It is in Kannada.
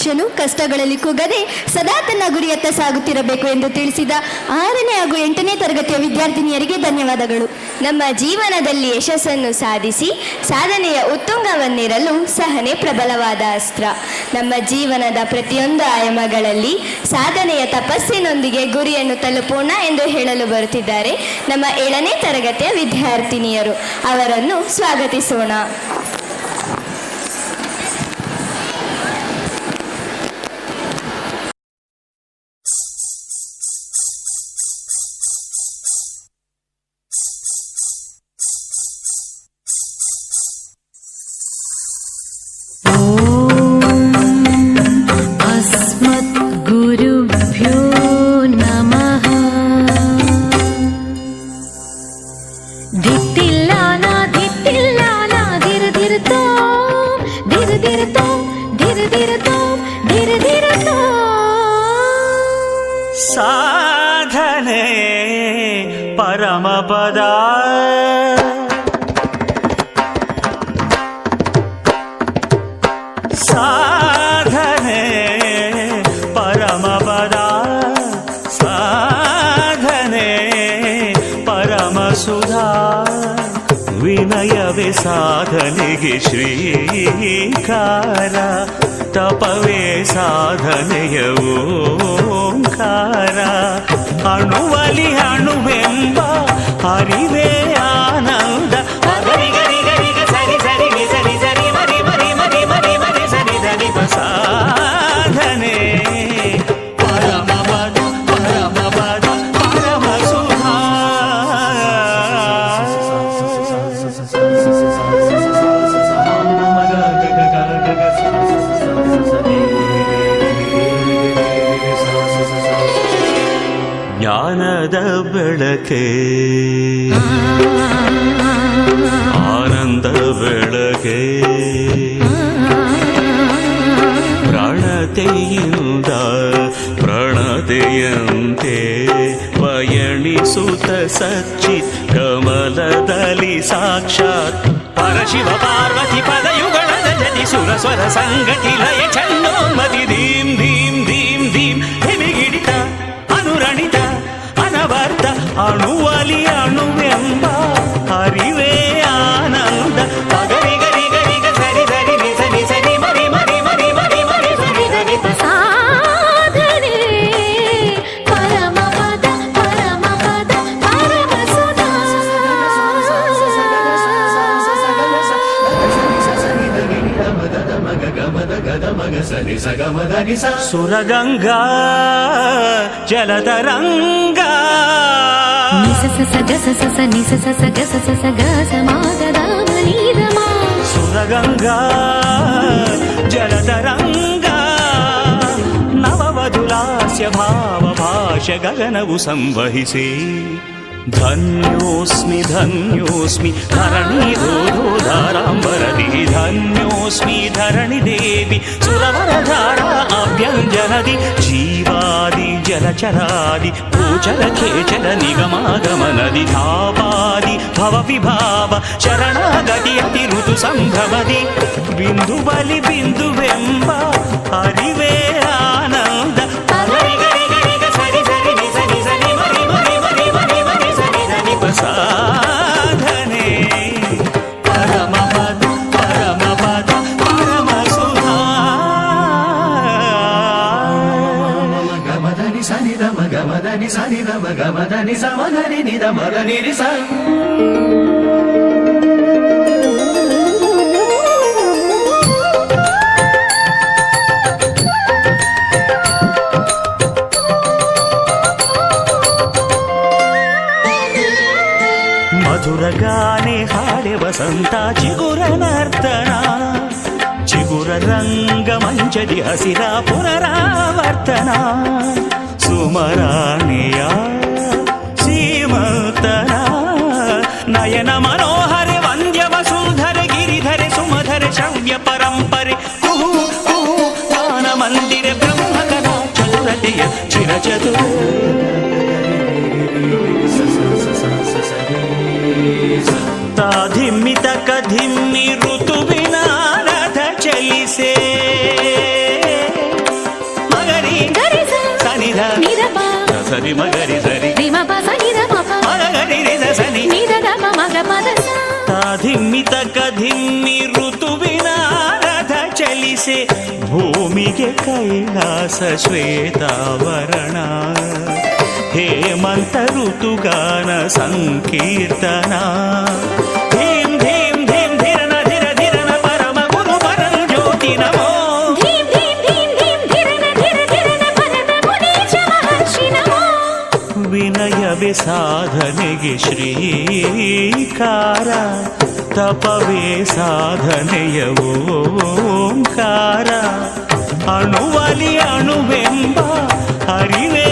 ಮನುಷ್ಯನು ಕಷ್ಟಗಳಲ್ಲಿ ಕುಗ್ಗದೆ ಸದಾ ತನ್ನ ಗುರಿಯತ್ತ ಸಾಗುತ್ತಿರಬೇಕು ಎಂದು ತಿಳಿಸಿದ 6ನೇ ಹಾಗೂ 8ನೇ ತರಗತಿಯ ವಿದ್ಯಾರ್ಥಿನಿಯರಿಗೆ ಧನ್ಯವಾದಗಳು. ನಮ್ಮ ಜೀವನದಲ್ಲಿ ಯಶಸ್ಸನ್ನು ಸಾಧಿಸಿ ಸಾಧನೆಯ ಉತ್ತುಂಗವನ್ನೇರಲು ಸಹನೆ ಪ್ರಬಲವಾದ ಅಸ್ತ್ರ. ನಮ್ಮ ಜೀವನದ ಪ್ರತಿಯೊಂದು ಆಯಾಮಗಳಲ್ಲಿ ಸಾಧನೆಯ ತಪಸ್ಸಿನೊಂದಿಗೆ ಗುರಿಯನ್ನು ತಲುಪೋಣ ಎಂದು ಹೇಳಲು ಬರುತ್ತಿದ್ದಾರೆ ನಮ್ಮ 7ನೇ ತರಗತಿಯ ವಿದ್ಯಾರ್ಥಿನಿಯರು. ಅವರನ್ನು ಸ್ವಾಗತಿಸೋಣ. ಸಾಧನೆ ಪರಮಪದ ಸಾಧನೆ ಪರಮಪದ ಸಾಧನೆ ಪರಮಸುಧಾ ವಿನಯವೇ ಸಾಧನೆಗೆ ಶ್ರೀಕಾರ ತಪವೇ ಸಾಧನೆಯ ಓಂಕಾರ ಅಣುವಲಿ ಅಣುವೆಂಬ ಅರಿವೇ ಆನಂದ ಸರಿ ಸರಿ ಸರಿ ಸರಿ ಸರಿ ಮರಿ ಮರಿ ಮರಿ ಮರಿ ಮರಿ ಸರಿ ಧನಿ ಸಾಧನೆ ಪರಮಪದ ಪರಮಪದ ಪರಮಸುಧಾ ಜ್ಞಾನದ ಬೆಳಕೆ ಆನಂದ ಬೆಳಕೆ ಪ್ರಣತೆಯಿಂದ ಪ್ರಣತೆಯಂತೆ ಪಯಣಿಸುತ್ತ ಸಚ್ಚಿತ್ ಕಮಲದಲ್ಲಿ ಸಾಕ್ಷಾತ್ ಪರಶಿವ ಪಾರ್ವತಿ ಪದಯುಗಳದ ಜತಿ ಸುರ ಸ್ವರ ಸಂಗತಿ ಲಯ ಚನ್ನೋನ್ಮತಿ ಧೀಂ ಧೀಂ ಧೀಂ ಧೀಂ ಹಿಮಿಗಿಡಿತ ಅನುರಣಿತ ಅನವರ್ತ ಅಣುವಲಿ ಅಣುವೆಂಬ ಅರಿವೇ ಆನಂದ ಗರಿ ಗರಿ ಗರಿ ಸರಿ ಸರಿ ಸರಿ ಸರಿ ಮರಿ ಮರಿ ಮರಿ ಮರಿ ಮರಿ ಸರಿ ಸರಿ ಸಾಧನೆ ಪರಮಪದ ಪರಮಪದ ಪರಮಸುಧಾ ಸುರಗಂಗಾ ಜಲತರಂಗ ಸುರಗಂಗಾ ಜಲತರಂಗ ನವವಧುಲಾಸ್ಯ ಭಾವ ಭಾಷೆ ಗಗನವು ಸಂವಹಿಸಿ ಧನ್ಯೋಸ್ಮಿ ಧನ್ಯೋಸ್ಮಿ ಧರಣಿ ಧೋಧಾರಾಂಬರದಿ ಧನ್ಯೋಸ್ಮಿ ಧರಣಿ ದೇವಿ ಸುರವರಧಾರ ಅಭ್ಯಂಜನದಿ ಜೀವಾದಿ ಜಲಚರಾದಿ ಭೂಚರ ಖೇಚರ ನಿಗಮಾಗಮನದಿ ತಾಪಾದಿ ಭವ ವಿಭಾವ ಶರಣಾಗತಿ ಅತಿ ಋತು ಸಂಭ್ರಮದಿ ಬಿಂದು ಬಲಿ ಬಿಂದುವೆಂಬ ಅರಿವೇ ಆನಂದ ಸಾಧನೆ ಪರಮಪದ ಪರಮಪದ ಪರಮಸುಧಾ ಗಮದನಿ ಸನಿದ ಮಗಮದನಿ ಸನಿದ ಮಗಮದನಿ ಸಮದನಿ ನಿದ ಮದನಿ ಸ ಮಧುರಗಾನೆ ಹಾಡೆ ವಸಂತ ಚಿಗುರ ನರ್ತನ ಚಿಗುರ ರಂಗ ಮಂಚದಿ ಹಸಿರ ಪುನರಾವರ್ತನ ಸುಮರಾಣಿಯ ಸೀಮಂತನ ನಯನ ಮನೋಹರೆ ವಂದ್ಯ ವಸುಂಧರೆ ಗಿರಿಧರೆ ಸುಮಧರೆ ಶ್ರವ್ಯ ಪರಂಪರೆ ಕುಹು ಕುಹು ಗಾನ ಮಂದಿರೆ ಬ್ರಹ್ಮಕಲಾ ಚತುರತೆಯ ಚಿರಚತುರ ಧಿಮ್ಮಿತ ಕಧಿಮ್ಮಿ ಋತುವಿನ ರಥ ಚಲಿಸೆ ನಿಧ ನಿರಪ ಸರಿ ಮಗರಿ ಸರಿ ರಿಮ ಪಸ ನಿರಮಪ ಮಗರಿ ನಿಧ ಸನಿ ನಿರಗಮ ಮಗ ಪದ ತಾಧಿಮ್ಮಿತ ಕಧಿಮ್ಮಿ ಋತುವಿನ ರಥ ಚಲಿಸೆ ಭೂಮಿಗೆ ಕೈಲಾಸ ಶ್ವೇತಾವರಣ ಹೇಮಂತ ಋತುಗಾನ ಸಂಕೀರ್ತನ ಧೀಂ ಧೀಂ ಧೀಂ ಧಿರನ ಧಿರ ಧಿರನ ಪರಮ ಗುರು ಪರಂ ಜ್ಯೋತಿ ನಮೋ ಧೀಂ ಧೀಂ ಧೀಂ ಧೀಂ ಧಿರನ ಭರತ ಮುನೀಚ ಮಹರ್ಷಿ ನಮೋ ವಿನಯವೇ ಸಾಧನೆಗೆ ಶ್ರೀಕಾರ ತಪವೇ ಸಾಧನೆಯ ಓಂಕಾರ ಅಣುವಲಿ ಅಣುವೆಂಬ ಅರಿವೇ